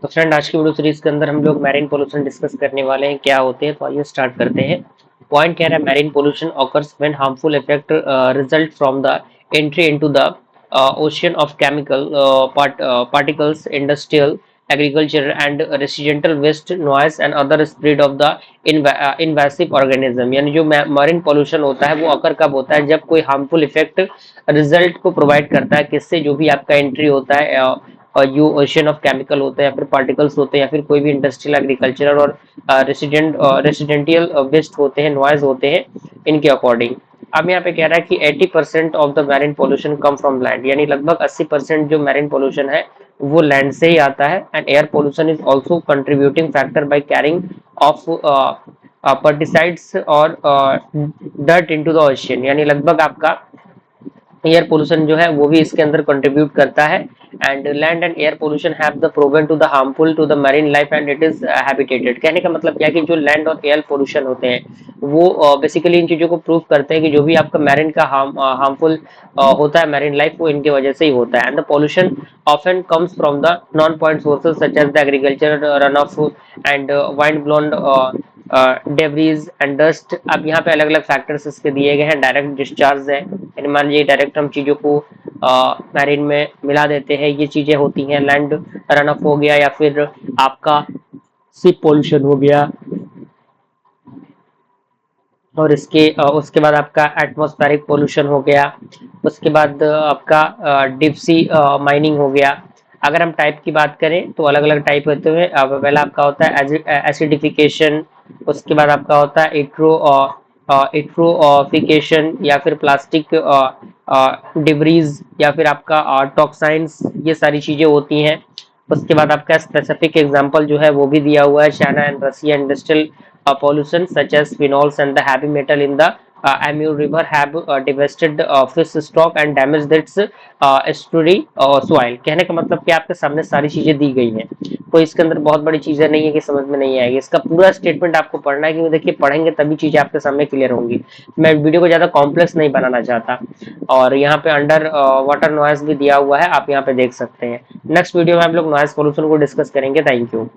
तो फ्रेंड, आज की वीडियो सीरीज के अंदर हम लोग मैरीन पोल्यूशन डिस्कस करने वाले हैं, क्या होते हैं। तो आइए स्टार्ट करते हैं। पॉइंट कह रहा है marine pollution occurs when harmful effect result from the entry into the ocean of chemical particles, industrial, agriculture and residential waste, noise and other spread of the invasive organism। यानी जो marine pollution होता है वो अकर कब होता है, जब कोई हार्मफुल इफेक्ट रिजल्ट को प्रोवाइड करता है, किससे, जो भी आपका एंट्री होता है और जो ओशन ऑफ केमिकल होते हैं या फिर पार्टिकल्स होते हैं या फिर कोई भी इंडस्ट्रियल, एग्रीकल्चरल और रेसिडेंटियल वेस्ट होते हैं, नॉइज होते हैं, इनके अकॉर्डिंग। अब यहाँ पे कह रहा है कि 80% of the marine pollution come from land, यानी लगभग 80% जो मैरीन पोल्यूशन है वो लैंड से ही आता है। And air pollution is also contributing factor by carrying of pesticides और डर्ट इनटू द ओशन, यानी लगभग आपका एयर पोल्यूशन जो है वो भी इसके अंदर कंट्रीब्यूट करता है। And land and air pollution have the proven to the harmful to the marine life and it is habitated. कहने का मतलब क्या है कि जो लैंड और एयर पोल्यूशन होते हैं वो बेसिकली इन चीजों को प्रूव करते हैं कि जो भी आपका मैरीन का हार्मफुल होता है मैरीन लाइफ, वो इनके वजह से ही होता है। And the pollution often comes from the non-point sources such as the agriculture runoff and wind blown debris and dust। अब यहाँ पे अलग अलग फैक्टर्स इसके दिए गए हैं। डायरेक्ट डिस्चार्ज है, यानी मान लीजिए डायरेक्ट हम चीज़ों को मैरिन में मिला देते हैं, ये चीज़ें होती हैं। लैंड रन ऑफ हो गया या फिर आपका शिप पोल्यूशन हो गया, और उसके बाद आपका एटमॉस्फेरिक पोल्यूशन हो गया। उसके बाद आपका डीप सी माइनिंग हो गया। अगर हम टाइप की बात करें तो अलग अलग टाइप होते हैं। पहला आपका होता है एसिडिफिकेशन, उसके बाद आपका होता है इट्रोफिकेशन या फिर प्लास्टिक डिब्रीज या फिर आपका टॉक्साइंस, ये सारी चीज़ें होती हैं। उसके बाद आपका स्पेसिफिक एग्जांपल जो है वो भी दिया हुआ है, China and Russia industrial pollution such as phenols and the heavy metal in the Amur River have devastated fish stock and damaged its estuary soil। कहने का मतलब कि आपके सामने सारी चीजें दी गई हैं, कोई इसके अंदर बहुत बड़ी चीजें नहीं है कि समझ में नहीं आएगी। इसका पूरा स्टेटमेंट आपको पढ़ना है, क्योंकि देखिए पढ़ेंगे तभी चीजें आपके सामने क्लियर होंगी। मैं वीडियो को ज्यादा कॉम्प्लेक्स नहीं बनाना चाहता। और यहाँ पे अंडर वाटर नॉइज भी दिया हुआ है, आप यहाँ पे देख सकते हैं। नेक्स्ट वीडियो में हम लोग नॉइज पोल्यूशन को डिस्कस करेंगे। Thank you.